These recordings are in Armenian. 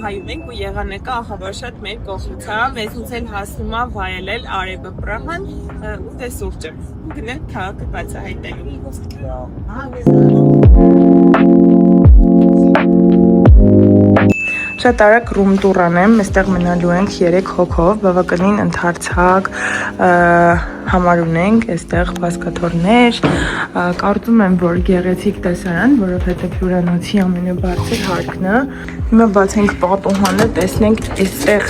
Պրահայում ենք ու եղանակը ահավոր շատ մեր կողմից է, մեզնից էլ հասնում է վայելել արևը Պրահան ու դե սուրճը։ Գնանք քաղաքը բացահայտելու։ Շատ արագ ռում տուր անեմ, այստեղ մնալու ենք 3 հոգով, բավականին ընդարձակ համար ունենք, այստեղ բազկաթոռներ, կարծում եմ, որ գեղեցիկ տեսարան, որովհետև հյուրանոցի ամենաբարձր հարկն է։ Հիմա բացենք պատուհանը, տեսնենք այստեղ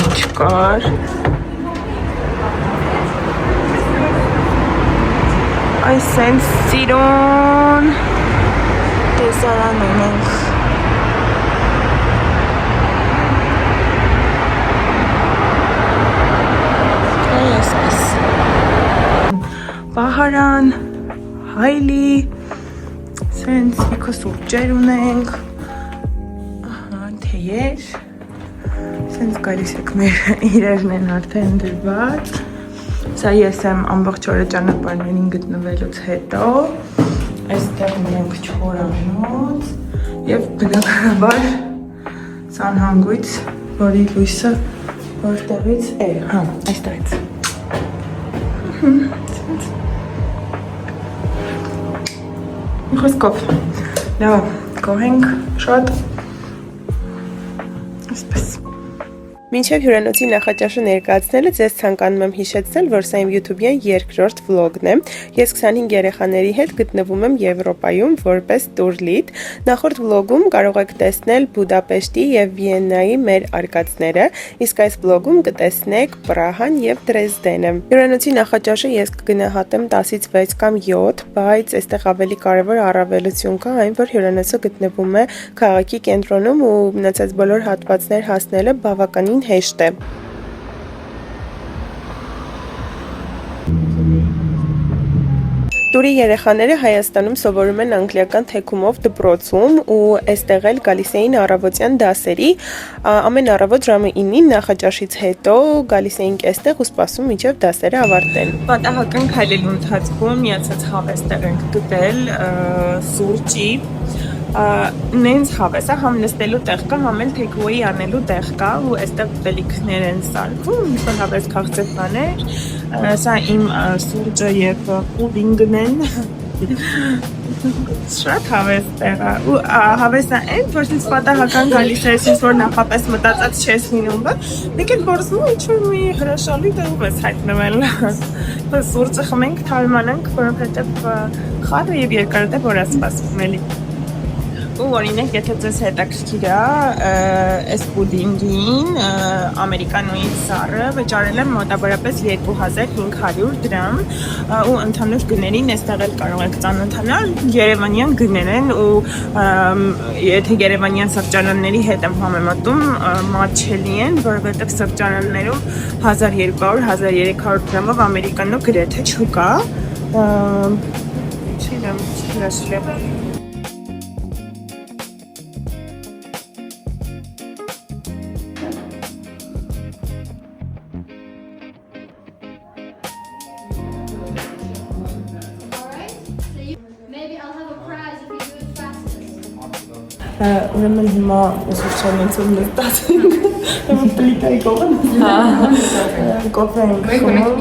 ինչ կար։ Այս սենց սիրուն տեսարան ունենք։ Պահարան, հայլի, սենց իքո սուրճեր ունենք, թեյեր, սենց գալիս եք մեր իրերն են արդեն դրված, սա ես եմ ամբողջ օրը ճանապարհներին գտնվելուց հետո, այստեղ ունենք չորանոց և բնականաբար սանհանգույց, որի լույսը որտեղից է, այստեղից։ Խոսքով, լավ, գոհենք շատ, այսպես։ Մինչև հյուրանոցի նախաճաշը ներկայացնելը ձեզ ցանկանում եմ հիշեցնել, որ սա իմ YouTube-յան երկրորդ վլոգն է։ Ես 25 երեխաների հետ գտնվում եմ Եվրոպայում որպես տուրլիդ։ Նախորդ վլոգում կարող եք տեսնել Բուդապեշտի եւ Վիեննայի մեր արկածները, իսկ այս վլոգում կտեսնեք Պրահան եւ Դրեզդենը։ Հյուրանոցի նախաճաշը ես կգնահատեմ 10-ից 6 կամ 7, բայց այստեղ ավելի կարևոր առավելություն կա այն, որ հյուրանոցը գտնվում է քաղաքի կենտրոնում ու մնացած բոլոր հատվածներ հասնելը բավականին հեշտ է։ Տուրի երեխաները Հայաստանում սովորում են անգլիական թեքումով դպրոցում ու այստեղ էլ գալիս էին առավոտյան դասերի, ամեն առավոտ ժամը 9-ին նախաճաշից հետո գալիս էինք այստեղ ու սպասում մինչև դասերը ավարտեն։ Պատահական քայլելու ընթացքում միացած հավեսներ ենք գտել սուրճի, նենց հավես է, համ նստելու տեղ կա, համ էլ թեքուեի անելու տեղ կա ու այստեղ ուտելիքներ են սարքում, ինչ-որ հավես քաղցր բաներ, սա իմ սուրճը և պուդինգն են, շատ հավես տեղ է, ու հավեսը են, որ ինձ պատահական գալիս է, ինչ որ նախապես մտածած չես լինում, մեկ էլ գործում ինչ-որ մի հրաշալի տեղում ես հայտնվել, սուրճը խմենք, թարմանանք, որովհետև խառը և երկարատև օր է սպասվում էլի։ Ու օրինակ, եթե ձեզ հետաքրքիր է, այս պուդինգին ամերիկանոյի սառը վճարել եմ մոտավորապես 2500 դրամ ու ընդհանուր գներին այստեղ էլ կարող եք ծանոթանալ, երևանյան գներ են ու եթե երևանյան սրճարանների հետ եմ համեմատում, մատչելի են, որովհետև սրճարաններում 1200-1300 դրամով ամերիկանո գրեթե չկա, չգիտեմ, հրաշալի։ Ուրեմն հիմա սուրճանոցում նստած ենք, պլիտայի կողն, կոֆե ենք խմում,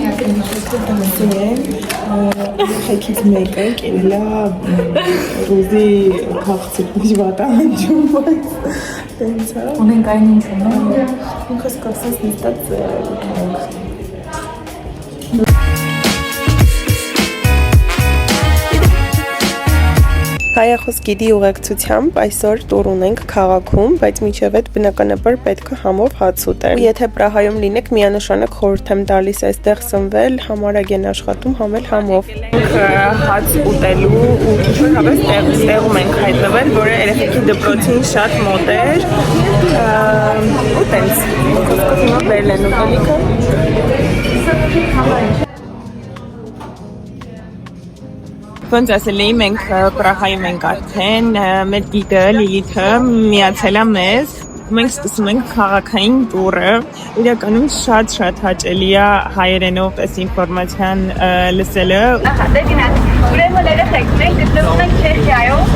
խեքից մեկը կերելա ռուզի քաղցր բուժվատ անջում, բայց տենց է։ Ունենք այն ինչ ունենք, ինքս կասած նստած ենք։ Հայախոս գիդի ուղեկցությամբ այսօր տուր ունենք քաղաքում, բայց մինչև այդ բնականաբար պետք է համով հաց ուտել։ Եթե Պրահայում լինեք, միանշանակ խորհուրդ եմ տալիս այստեղ սնվել, համարագ են աշխատում, համ էլ համով։ Հաց ուտելու ու ինչ-որ հավես տեղում ենք հայտնվել, որը երեխեքի դպրոցին շատ մոտ էր։ Ու տենց, հիմա բերել են ուտելիքը։ Ոնց ասել էի, մենք Պրահայում ենք արդեն, մեր գիդը Լիլիթը միացել է մեզ, մենք սկսում ենք քաղաքային տուրը, իրականում շատ հաճելի է հայերենով այս ինֆորմացիան լսելը։ Ահա, դե գնաց, ուրեմն երեխեք, մենք գտնվում ենք Չեխիայում։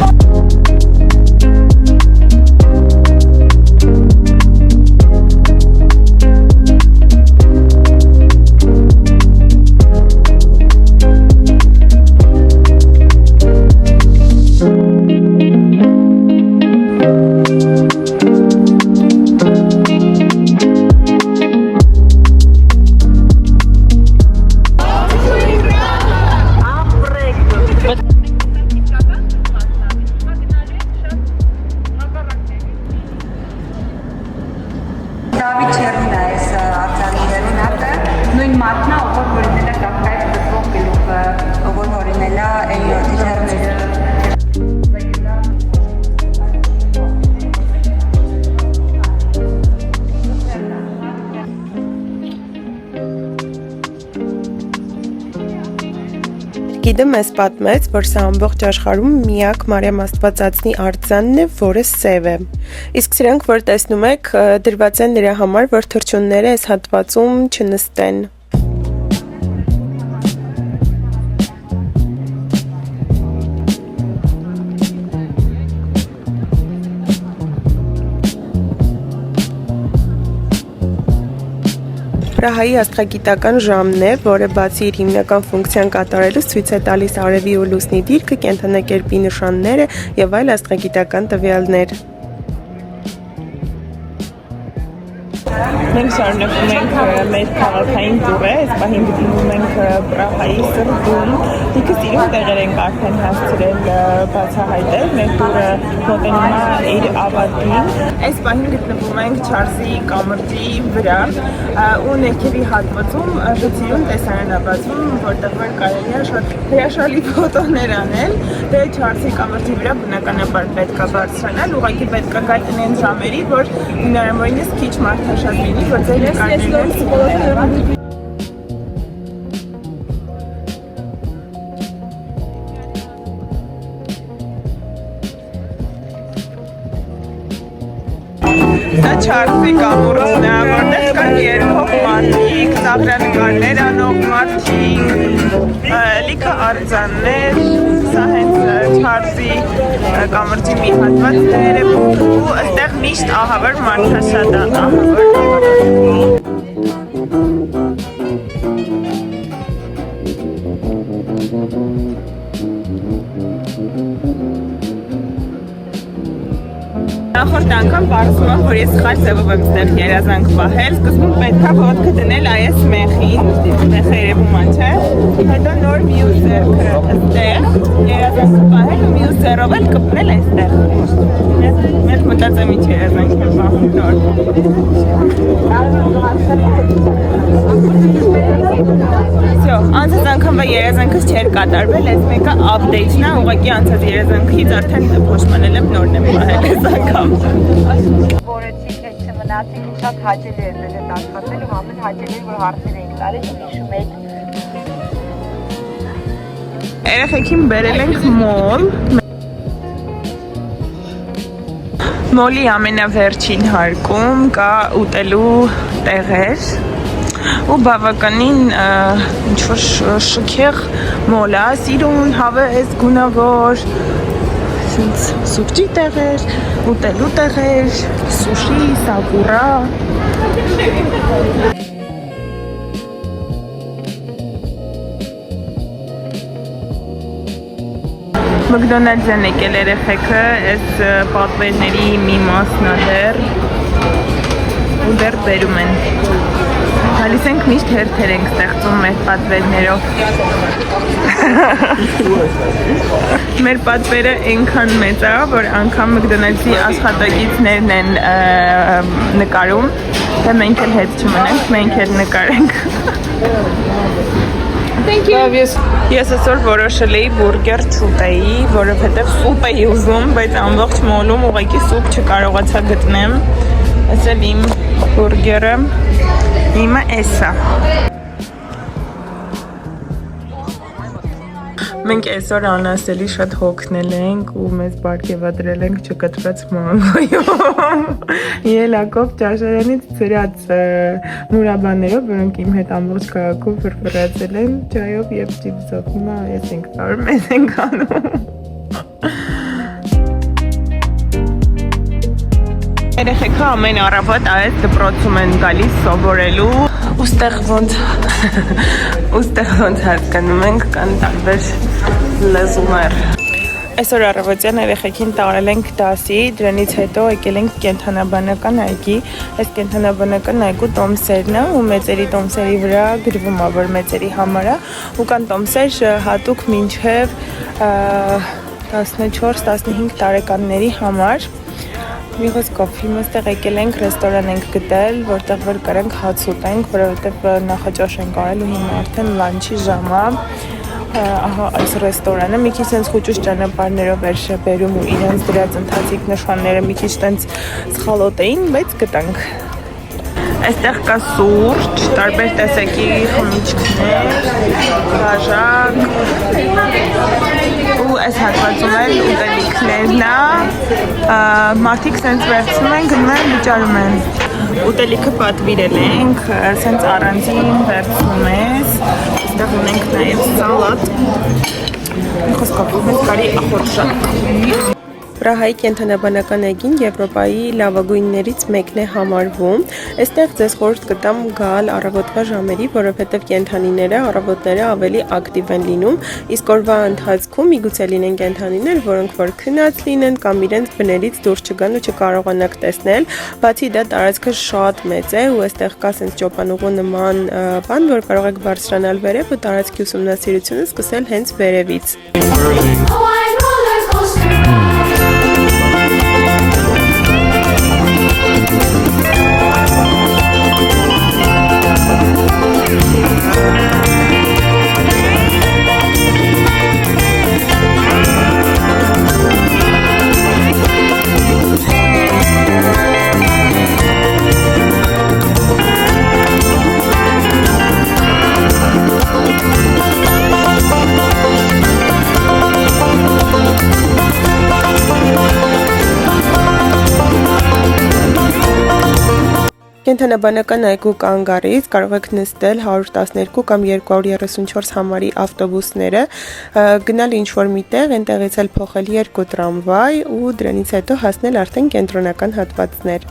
Գիդը մեզ պատմեց, որ սա ամբողջ աշխարհում միակ Մարիամ Աստվածածնի արձանն է, որը սև է։ Իսկ սրանք, որ տեսնում եք, դրված են նրա համար, որ թռչունները այս հատվածում չնստեն։ Պրահայի աստղագիտական ժամն է, որը բացի իր հիմնական ֆունկցիան կատարելուց ցույց է տալիս արևի ու լուսնի դիրքը, կենդանակերպի նշանները եւ այլ աստղագիտական տվյալներ։ Մենք շարունակում ենք մեր քաղաքային տուրը, այս պահին գտնվում ենք Պրահայի սրտում, դիքը սիրուն տեղեր ենք արդեն հասցրել բացահայտել, մեր տուրը մոտենում է իր ավարտին, այս պահին գտնվում ենք Չարլզի կամրջի վրա ու ներքևի հատվածում շուտսիրուն տեսարան է բացվում, որտեղ որ կարելի է շատ հրաշալի ֆոտոներ անել, դե Չարլզի կամրջի վրա բնականաբար պետք է բարձրանալ, ուղղակի պետք է գալ տնեն ժամերի, որ հնարավորինս քիչ մարդաշատ լինի, որ ձեր նկարներն Դա Չարլզի կամուրջն է, որտեղ կան երգող մարդիկ, ծաղրանկարներ անող մարդիկ, լիքը արձաններ, սա հենց Չարլզի կամրջի մի հատվածներ է ու այստեղ միշտ ահավոր մարդաշատ է, ահավոր Նախորդ անգամ պարզում եմ, որ ես սխալ ձևով եմ ստեղ երազանք պահել, սկզբում պետք է ոտքը դնել այս մեխին, մեխը երևում է, չէ? Հետո նոր մյուս ձեռքը ստեղ երազանքը պահել ու մյուս ձեռով էլ կպնել այստեղ։ Մենք մտածեմ ինչ երազանք եմ պահում նոր։ Всё, անցած անգամվա երազանքս չէր կատարվել, այս մեկը update-ն է, ուղղակի անցած երազանքից արդեն փոշմանել եմ նորն եմ պահել այս անգամ։ Որեցիք հետ չմնացիք, շատ հաճելի էր մեր հետ աշխատել ու ամեն հաճելի էր, որ հարցեր էինք տալիս ու հիշում եք։ Երեխեքին բերել ենք մոլ։ Մոլի ամենավերջին հարկում կա ուտելու տեղեր ու բավականին ինչ-որ շքեղ մոլ է, սիրուն, հավես, գունավոր, սուրճի տեղեր, ուտելու տեղեր, սուշի, սակուրա։ Մակդոնալդս են եկել երեխեքը, այս պատվերների մի մասն է դեռ ու դեռ բերում են։ Գալիս ենք միշտ հերթեր ենք ստեղծում մեր պատվերներով։ Մեր պատվերը այնքան մեծ է, որ անգամ Մակդոնալդսի աշխատակիցներն են նկարում, թե մենք էլ հետ չմնանք, մենք էլ նկարենք։ Ես այսօր որոշել էի բուրգեր չուտեի, որովհետև սուպ էի ուզում, բայց ամբողջ մոլում ուղղակի սուպ չկարողացա գտնեմ։ Այս էլ իմ բուրգերը, իմը էսա։ Մենք այսօր անասելի շատ հոգնել ենք ու մեզ բարգեւադրել ենք չկտրած մանգոյով։ Ելակով ճաշարանից ծրած մուրաբաներով, որոնք իմ հետ ամբողջ քաղաքում ֆրֆրացել են ճայով եւ ճիպսով։ Հիմա ես ենք տարում, ես ենք անում։ Երեխեքը ամեն առավոտ այս դպրոցում են գալիս սովորելու ուստեղ ոնց հասկանում ենք կան տարբեր լեզուներ։ Այսօր առավոտյան երեխեքին տարել ենք դասի, դրանից հետո եկել ենք կենթանաբանական այգի։ Այս կենթանաբանական այգու տոմսերն է ու մեծերի տոմսերի վրա գրվում է, որ մեծերի համար է ու կան տոմսեր հատուկ մինչև 14-15 տարեկանների համար։ Մի խոսքով հիմա ստեղ եկել ենք, ռեստորան ենք գտել, որտեղ որ կարանք հաց ուտենք, որովհետև նախաճաշ ենք արել ու հիմա արդեն լանչի ժամ է։ Ահա այս ռեստորանը մի քիչ sense խոճուս ճանապարհներով էր բերում ու իրենց դրած ընթացիկ նշանները մի քիչ sense սխալոտ էին, բայց գտանք։ Այստեղ կա սուրճ, տարբեր տեսակի խմիչքներ, բաժակ, հատվածում էլ ուտելիքներն է, մարդիկ սենց վերցնում են, գնում են վիճարում են։ Ուտելիքը պատվիրել ենք, սենց առանձին վերցնում ես, այստեղ ունենք նաև սալատ, մի խոսքով մենք կարի ախորժակ։ Պրահայի կենդանաբանական այգին Եվրոպայի լավագույններից մեկն է համարվում։ Այստեղ ձեզ խորհուրդ կտամ գալ առավոտվա ժամերի, որովհետև կենդանիները առավոտները ավելի ակտիվ են լինում, իսկ օրվա ընթացքում միգուցե լինեն կենդանիներ, որոնք որ քնած լինեն կամ իրենց բներից դուրս չգան ու չկարողանաք տեսնել։ Բացի դա տարածքը շատ մեծ է ու այստեղ կա սենց ճոպանուղու նման բան, որ կարող եք բարձրանալ վերև ու տարածքի ուսումնասիրությունը սկսել հենց վերևից։ Կենդանաբանական այգու կանգառից կարող եք նստել 112 կամ 234 համարի ավտոբուսները, գնալ ինչ-որ մի տեղ, այնտեղից էլ փոխել 2 տրամվայ ու դրանից հետո հասնել արդեն կենտրոնական հատվածներ։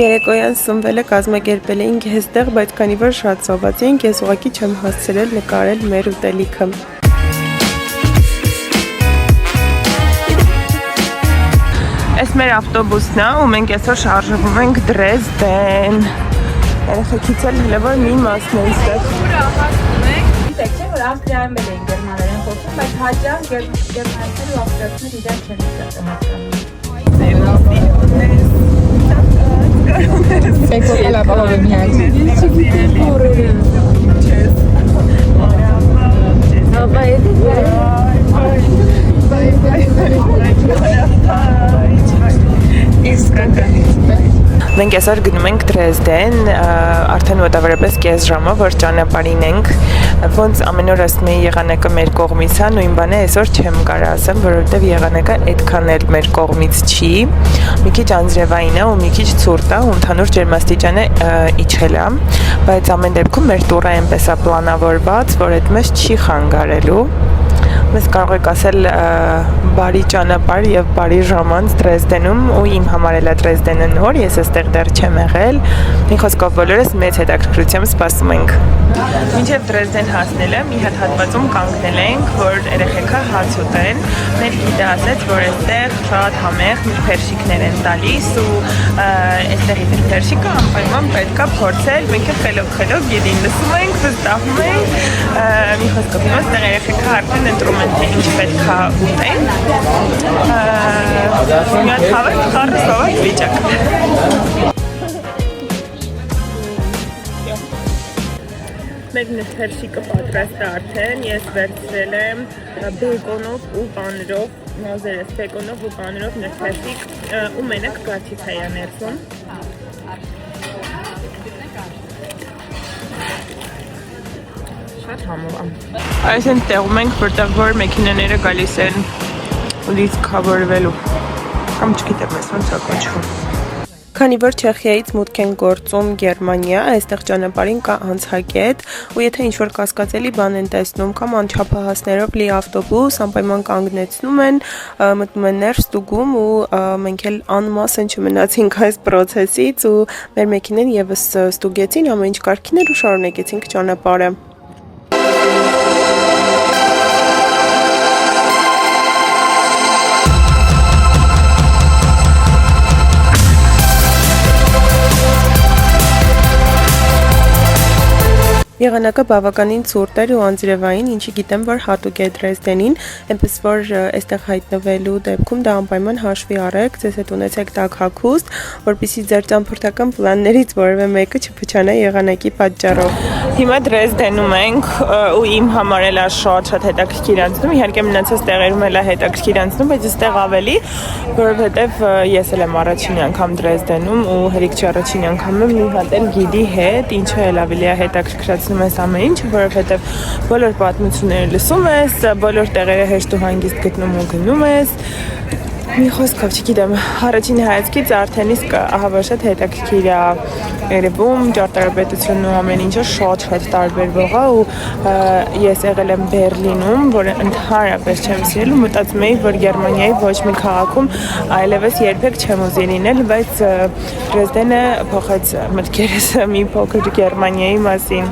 Երեկոյան սնվելը կազմակերպել էինք այստեղ, բայց քանի որ շատ սոված էինք, ես ուղղակի չեմ հասցրել նկարել մեր ուտելիքը։ Այս մեր ավտոբուսն է ու մենք այսօր շարժվում ենք Դրեզդեն։ Երեխեքից էլ հլևոր մի մասն է այստեղ։ Գիտեք չէ, որ Ավստրիայում էլ են գերմաներեն խոսում, բայց հաճախ գերմանացիներ ու ավստրիացիներ իրար չեն Մենք այսօր գնում ենք Դրեզդեն, արդեն մոտավորապես կես ժամը, որ ճանապարհին ենք, ոնց ամեն օր ասում էի եղանակը մեր կողմից է, նույն բանը այսօր չեմ կարող ասեմ, որովհետև եղանակը այդքան էլ մեր կողմից չի, մի քիչ անձրևային է ու մի քիչ ցուրտ է ու ընդհանուր ջերմաստիճանը իջել է, բայց ամեն դեպքում մեր տուրը այնպես է պլանավորված, որ այդպես չի խանգարելու։ Մեզ կարող եք ասել բարի ճանապարհ եւ բարի ժամանց Դրեզդենում ու իմ համար էլ է Դրեզդենը նոր, ես այստեղ դեռ չեմ եղել։ Մի խոսքով բոլորս մեծ հետաքրքրությամբ սպասում ենք։ Մինչև Դրեզդեն հասնելը մի հատ հատվածում կանգնել ենք, որ երեխեքը հաց ուտեն։ Մեր գիդը ասաց, որ այստեղ շատ համեղ միրփերշիկներ են տալիս ու այստեղի միրփերշիկը անպայման պետք է փորձել։ Մենք խելոք գիդին լսում ենք, վստահում ենք։ Մի խոսքով հիմա այստեղ երեխեքը արդեն ընտրում են, թե ինչ պետք է ուտեն։ Մի հատ հավես խառը սոված վիճակ։ Մեր նրբերշիկը պատրաստ է արդեն, ես վերցրել եմ բեկոնով ու պանրով, մազերս բեկոնով ու պանրով նրբերշիկ ու մենակ գաթիկ է ներսում։ Շատ համով եմ։ Այս են տեղում ենք, որտեղ որ մեքենաները գալիս են լիցքավորվելու, կամ չգիտեմ ես ոնց է կոչվում։ Քանի որ Չեխիայից մուտք են գործում Գերմանիա, այստեղ ճանապարհին կա անցակետ, ու եթե ինչ-որ կասկածելի բան են տեսնում կամ անչափահասներով լի ավտոբուս, անպայման կանգնեցնում են, մտնում են ներս ստուգում ու մենք էլ անմասն չմնացինք այս process-ից ու մեր մեքենան եւս ստուգեցին, ամեն ինչ կարգին էր ու շարունակեցինք ճանապարհը։ Եղանակը բավականին ցուրտ էր ու անձրևային, ինչի գիտեմ, որ հատուկ է Դրեզդենին, այնպես որ այստեղ հայտնվելու դեպքում դա անպայման հաշվի առեք, ձեզ հետ ունեցեք տաք հագուստ, որպեսզի ձեր ճամփորդական պլաններից որևէ մեկը չփչանա եղանակի պատճառով։ Հիմա Դրեզդենում ենք ու իմ համար էլ է շատ հետաքրքիր անցնում, իհարկե մնացած տեղերում էլ է հետաքրքիր անցնում, բայց այստեղ ավելի, որովհետև ես էլ եմ առաջին անգամ Դրեզդենում ու հերիք չի առաջին անգամ եմ մի հատ էլ գիդի հետ, ինչը էլ ավելի է հետաքրքրացնում հասկացնում ես ամեն ինչ, որովհետև բոլոր պատմությունները լսում ես, բոլոր տեղերը հեշտ ու հանգիստ գտնում ու գնում ես։ Մի խոսքով չգիտեմ, առաջին հայացքից արդեն իսկ ահավոր շատ հետաքրքիր է երևում, ճարտարապետությունն ու ամեն ինչը շատ տարբերվող է ու ես եղել եմ Բերլինում, որը ընդհանրապես չեմ սիրել ու մտածում էի, որ Գերմանիայի ոչ մի քաղաքում այլևս երբեք չեմ ուզի լինել, բայց Դրեզդենը փոխեց մտքերս մի փոքր Գերմանիայի մասին։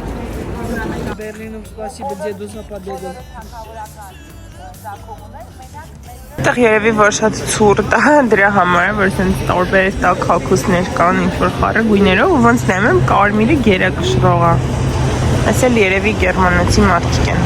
Берлину, спасибо деду за победу. Այդտեղ երևի որ շատ ցուրտ է, դրա համար է, որ սենց տարբեր տակ հագուստներ կան, ինչ-որ խառը գույներով, ու ոնց նայում եմ կարմիրը գերակշռող է։ Այս էլ երևի գերմանացի մարդիկ են։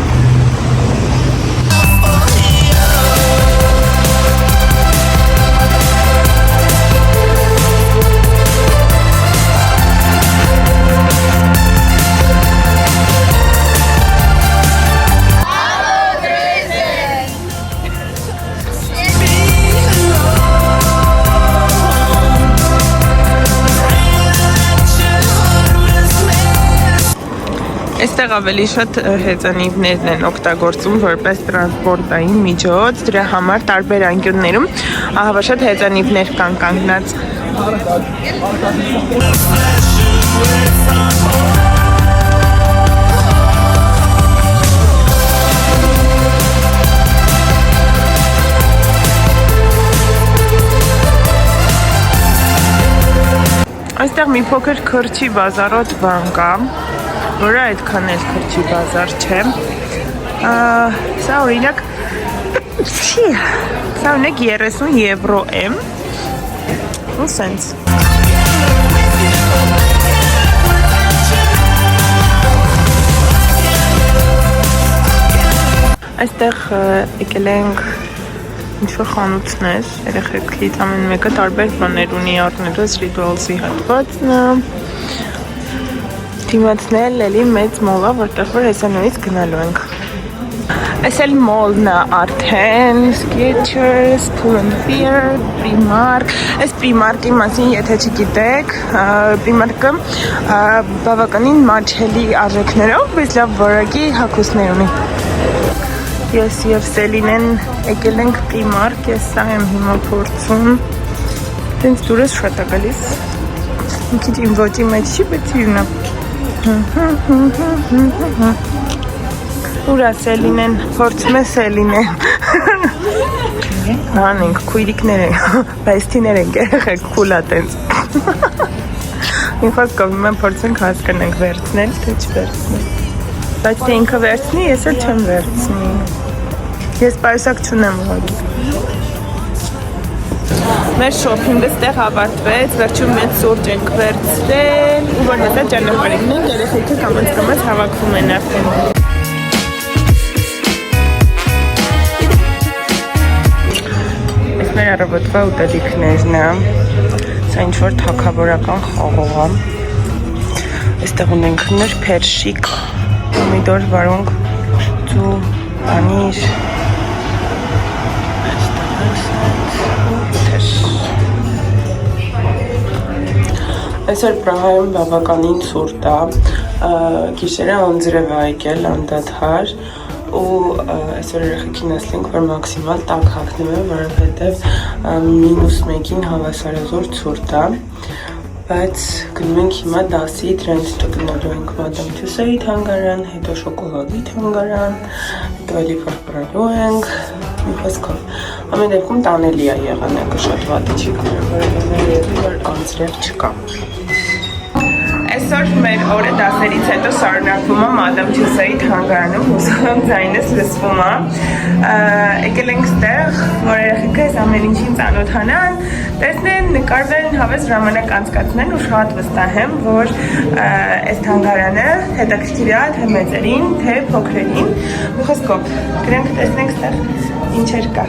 Այստեղ ավելի շատ հեծանիվներն են օգտագործում որպես տրանսպորտային միջոց, դրա համար տարբեր անկյուններում ահավոր շատ հեծանիվներ կան կանգնած։ Այստեղ մի փոքր քրչի բազարոտ բան կա, որը այդքան էլ քրչի բազար չէ։ Սա օրինակ 30 եվրո է։ Ու սենց։ Այստեղ եկել ենք ինչ-որ խանութներ, երեխեքից ամեն մեկը տարբեր բաներ ունի, Artner's Rituals-ի հատվածն է։ Դիմացն էլ էլի մեծ մոլ է, որտեղ որ հեսանունից գնալու ենք։ Այս էլ մոլն է արդեն, Skechers, Pull&Bear, Primark։ Այս Primark-ի մասին եթե չգիտեք, Primark-ը բավականին մատչելի արժեքներով, բայց լավ որակի հագուստներ ունի։ Ես և Սելինեն եկել ենք Primark, ես սա եմ հիմա փորձում։ Տենց դուրս շատ է գալիս։ Մի քիչ իմ ոճի մեջ չի, բայց իրն է։ Ուրա Սելինեն, փորձում է Սելինեն։ Հանենք, քույրիկներ են, բայստիներ են, երեխեք, քուլ է տենց։ Իմ խոսքով հիմա փորձենք հասկանանք վերցնել, թե չվերցնել։ Բայց թե ինքը վերցնի, ես էլ չեմ վերցնի։ Ես պայուսակ չունեմ ուղղակի։ Մեր շոփինգը ստեղ ավարտվեց, վերջում մեծ սուրճ ենք վերցրել, ու որ հետո ճանապարհին ենք, երեխեքը կամաց հավաքվում են արդեն։ Այս մեր առավոտվա ուտելիքներն է, սա ինչ-որ թագավորական խաղող է։ Այստեղ ունենք նրբերշիկ, պոմիդոր, վարունգ, ծու, անիր, Այսօր Պրահայում բավականին ցուրտ է, գիշերը անձրև է եկել անդադար ու այսօր երեխեքին ասենք, որ մաքսիմալ տաք հագնեմ է, որովհետև -1-ին հավասարազոր ցուրտ է, բայց գնում ենք հիմա դասի տրենդ գնալու ենք Մադամ Թյուսոյի թանգարան, հետո շոկոլադի թանգարան, հետո էլի պրպրելու ենք, մի խոսքով, ամեն դեպքում տանելի է եղանակը շատ վատը չի գնում, որովհետև որ անձրև չկա։ Այսօր մեր օրը դասերից հետո շարունակվում է Մադամ Թյուսոյի թանգարանում, հուսով ձայնս լսվում է։ Եկել ենք ստեղ, որ երեխեքը այս ամեն ինչին ծանոթանան, տեսնեն, նկարվեն, հավես ժամանակ անցկացնեն ու շատ վստահ եմ, որ այս թանգարանը հետաքրքիր է թե մեծերին, թե փոքրերին։ Մի խոսքով, գնանք տեսնենք ստեղ ինչեր կա։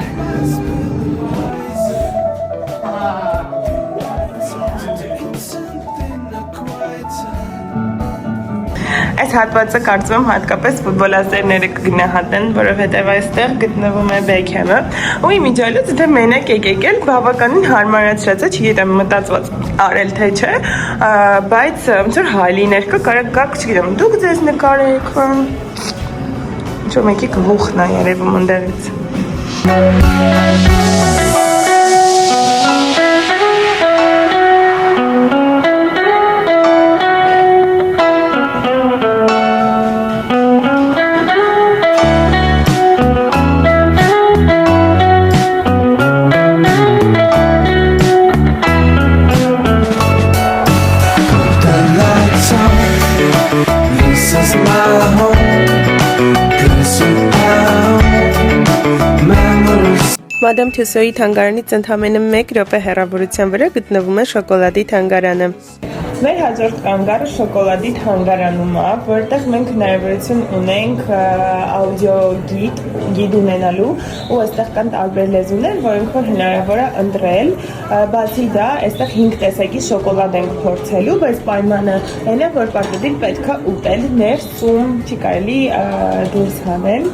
Այս այս հատվածը կարծում եմ հատկապես ֆուտբոլասերները կգնահատեն, որովհետև այստեղ գտնվում է Բեքհեմը։ Ու իմիջիալից դե մենակ եկել բավականին հարմարացրած է, չգիտեմ մտածված արել թե չէ, բայց ոնց որ հալիներ կա, կարող գաք, չգիտեմ, դուք ձեզ նկարեք, ինչ-որ մեկի գլուխն է երևում ընդեղից։ Մադամ Թյուսոյի թանգարանից ընդամենը 1 րոպե հեռավորության վրա գտնվում է շոկոլադի թանգարանը։ Մեր հաջորդ կանգառը շոկոլադի թանգարանում է, որտեղ մենք հնարավորություն ունենք աուդիո գիդ ունենալու ու այստեղ կան տարբեր լեզուներ, որոնք որ հնարավոր է ընտրել։ Բացի դա, այստեղ 5 տեսակի շոկոլադ ենք փորձելու, բայց պայմանը այն է, որ պարտադիր պետք է ուտել ներսում, չի կարելի դուրս հանել։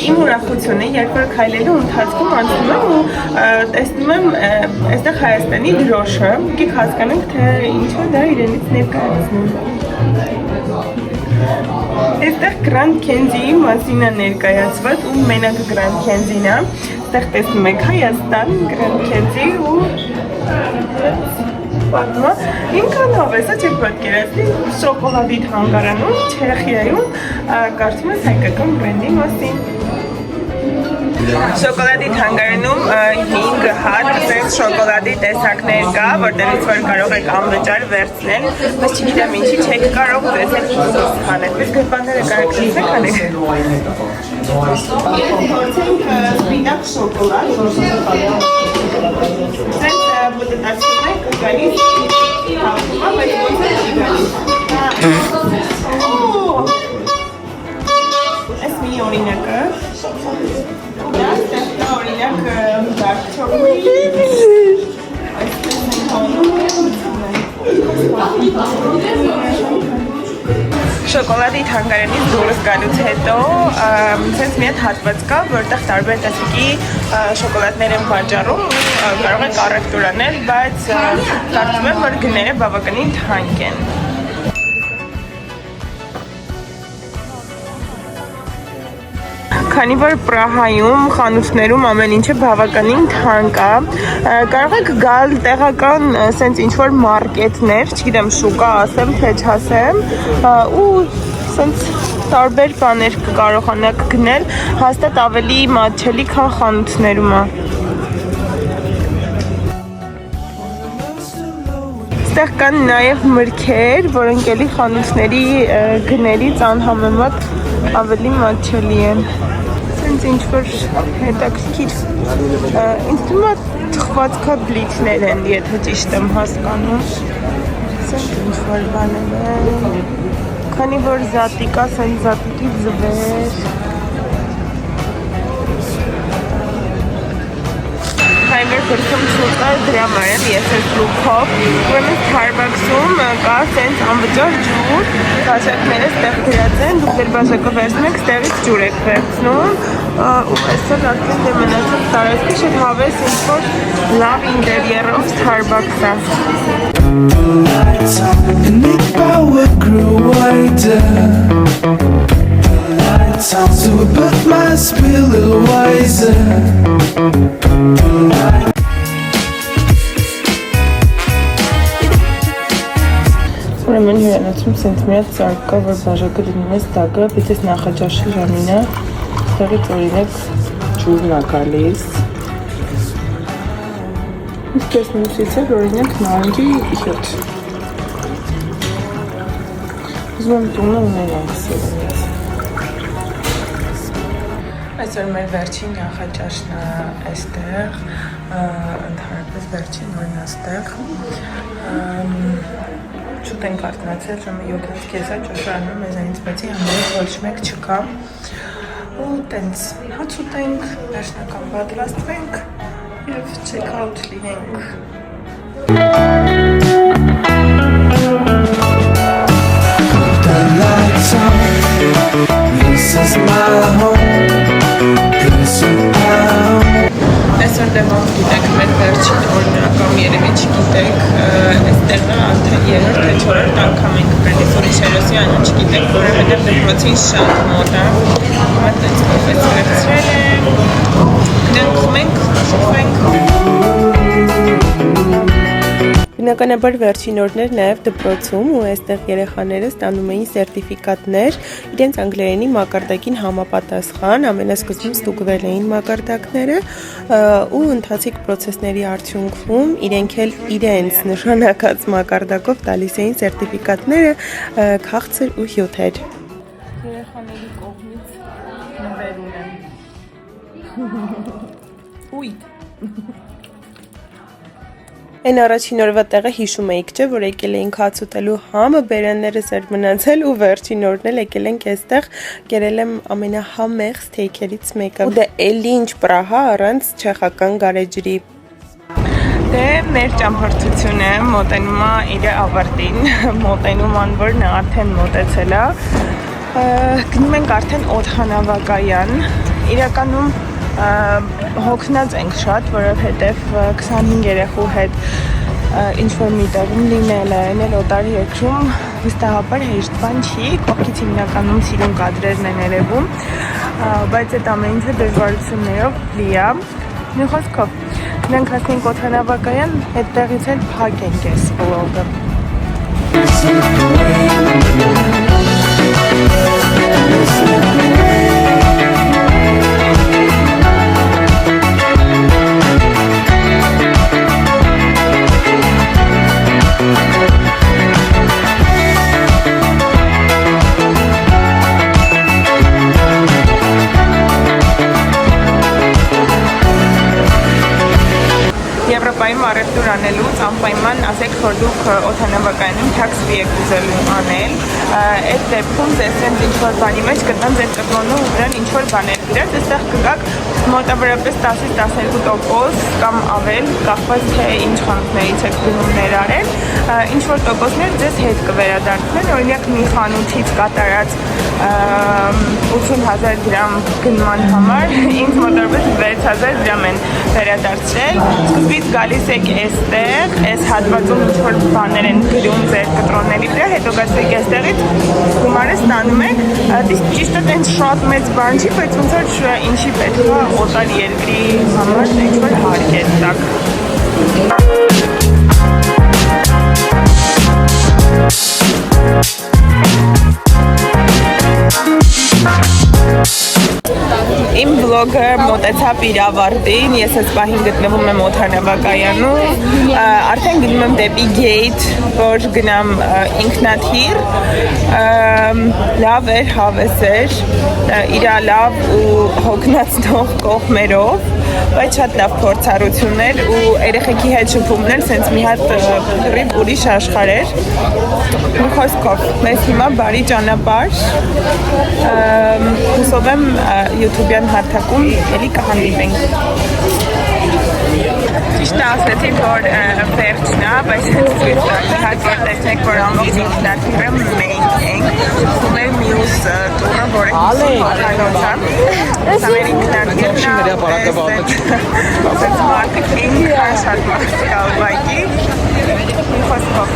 Իմ ուրախությունը, երբ որ քայլելու ընթացքում անցնում եմ ու տեսնում եմ այստեղ Հայաստանի դրոշը, եկեք հասկանանք, թե ինչու դա իրենից ներկայացնում։ Այստեղ Grand Candy-ի մասին է ներկայացված ու մենակ Grand Candy-ն է։ Այստեղ տեսնում եք Հայաստան, Grand Candy ու պատմա, ինքան հավես է չեք պատկերացնի շոկոլադի թանգարանում, Չեխիայում, կարծում ես հայկական բրենդի մասին։ Շոկոլադի թանգարանում 5 հատ շոկոլադի տեսակներ կա, որտեղից որ կարող եք անվճար վերցնել, բայց չգիտեմ ինչի չեք կարող ձեզ հետ դուրս հանել, բայց գրպանները կարող եք հանեք։ Փորձենք սպինակ շոկոլադ, մոտեցնում ենք գալիս հաղթումա, բայց ոնց է չի գալիս։ Այս մի օրինակը, դա ստեղտա օրինակ դարկ չոկոլի, այսպես ենք հանում, շոկոլադի թանգարանից դուրս գալուց հետո ցենց մի հատ հատված կա, որտեղ տարբեր տեսակի շոկոլադներ են վաճառում, կարող եք առևտուր անել, բայց կարծում եմ, որ գները բավականին թանկ են։ Քանի որ Պրահայում խանութներում ամեն ինչը բավականին թանկ է, կարող եք գալ տեղական սենց ինչ-որ մարկետներ, չգիտեմ շուկա ասեմ, թե չասեմ, ու սենց տարբեր բաներ կարողանաք գնել, հաստատ ավելի մատչելի, քան խանութներում է։ Այստեղ կան նաև մրգեր, որոնք էլի խանութների գներից անհամեմատ ավելի մատչելի են։ Սենց ինչ-որ հետաքրքիր, ինձ թվում է թխվածքաբլիթներ են, եթե ճիշտ եմ հասկանում։ Սենց ինչ-որ բաներ են, քանի որ զատիկ է, սենց զատիկի ձվեր։ Քանի որ գրքում չուտա դրա մարեմ ես ես լուքով, ուրեմն Starbucks-ում կա սենց անվճար ջուր, բաժակները ստեղ գրած են, դուք ձեր բաժակը վերցնում եք, ստեղից ջուր եք վերցնում, ու այսօր արդեն դե մնացած տարածքը շատ հավես ինչ-որ լավ ինտերիերով Starbucks-ը։ So I put my spirit a little wiser. Ուրեմն հյուրանոցում սենց մի հատ ծառ կա, որ բաժակը դնում ես տակը, պիտես նախաճաշի ժամին է, տեղից օրինակ ջուրն է գալիս։ Ինչպես մյուսից է, օրինակ նարնջի հյոտ։ Ուզում եմ տունը ունենանք սերունից։ Այսօր մեր վերջին նախաճաշն է այստեղ, ընդհանրապես վերջին օրն այստեղ։ Շուտ ենք արթնացել, ժամը 7-ից կեսա ճաշարանում մեզանից բացի համարով ոչ մեկ չկա։ Ու տենց հաց ուտենք, վերջնական պատրաստվենք Եվ check-out լինենք։ The lights on. This is my home. This is my home. Այսօր դեպքում գիտեք մեր վերջին օրն կամ երևի չգիտեք այստեղ արդեն 3-րդ թե 4-րդ անգամ ենք գալիս ուրիշ հերոսի անուն չգիտեք որովհետև դպրոցին շատ մոտ է հիմա տենց կոֆե վերցրել եմ գնանք խմենք շփվենք Բնականաբար վերջին օրներ նաև դպրոցում ու այստեղ երեխաները ստանում էին սերտիֆիկատներ իրենց անգլերենի մակարդակին համապատասխան ամենասկզբում ստուգվել էին մակարդակները ու ընթացիկ process-ների արդյունքում իրենք էլ իրենց նշանակած մակարդակով տալիս էին սերտիֆիկատները քաղցր ու հյութեր երեխաների կողմից նվեր ունեմ ուի Այն առաջին օրվա տեղը հիշում էիք, չէ, որ եկել էինք հաց ուտելու համը, բերաններս էր մնացել ու վերջին օրն էլ եկել ենք այստեղ, կերել եմ ամենահամեղ սթեյքերից մեկը։ Ու դե էլի ինչ պրահա առանց չեխական գարեջրի։ Դե մեր ճամփորդությունը մոտենում է իր ավարտին, մոտենում անվորն արդեն մոտեցել է։ Գնում ենք արդեն օդանավակայան։ Իրականում հոգնած ենք շատ, որովհետև 25 երեխու հետ ինչ-որ մի տեղում լինելը, էնել օտար երկրում վստահաբար հեշտ բան չի, կողքից հիմնականում սիրուն կադրերն են երևում, բայց այդ ամեն ինչը դժվարություններով լի է։ Մի խոսքով, մենք հասնենք օդանավակայան, հետտեղից էլ փակենք այս վլոգը։ Եվրոպայում առևտուր անելուց անպայման ասեք, որ դուք օդանավակայանում tax-free եք ուզել անել, այդ դեպքում ձեզ հենց ինչ-որ բանի մեջ կտան ձեր կտրոնը ու վրան ինչ-որ բաներ գրած, այստեղ կգաք մոտավորապես 10-12% կամ ավել, կախված թե ինչ խանութներից եք գնումներ արել, ինչ-որ տոկոսներ ձեզ հետ կվերադարձնեն, օրինակ մի խանութից կատարած 80,000 դրամ գնման համար ինձ մոտավորապես 6,000 դրամ են վերադարձրել, սկզբից գալիս եք այստեղ, այս հատվածում ինչ-որ բաներ են գրում ձեր կտրոնների վրա, հետո գալիս եք այստեղից, գումարը ստանում եք, ճիշտը տենց շատ մեծ բան չի, բայց ոնց որ ինչի պետք է օտար երկրի համար ինչ-որ հարկ է տակ։ Իմ վլոգը մոտեցավ իր ավարտին, ես այս պահին գտնվում եմ օդանավակայանում, արդեն գնում եմ դեպի գեյթ, որ գնամ ինքնաթիռ, լավ էր, հավես էր, իր լավ ու հոգնածնող կողմերով, բայց շատ լավ փորձառություն էր ու երեխեքի հետ շփումն էր, սենց մի հատ լրիվ ուրիշ աշխարհ էր։ Մի խոսքով, մեզ հիմա բարի ճանապարհ, հուսով եմ YouTube-յան հարթակում էլի կհանդիպենք։ Ճիշտ ասեցի, որ վերջն է, բայց հենց ցույց տալիս հատված տեսնեք, որ ամբողջ ինքնաթիռը մենք ենք, ու մեր մյուս տուրը, որը 50 է, մեր ինքնաթիռն է, մարդը ինքան շատ մարդ կա ուղղակի, մի խոսքով,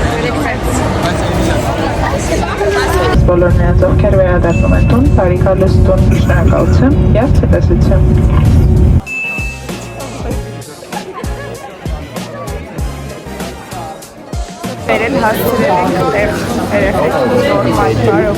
բոլոր նրանց, ովքեր վերադառնում են տուն, բարի գալուս տուն, շնորհակալություն և ցտեսություն։ Վերել հասցրել ենք տեղ երեխեքի նորմալ բարով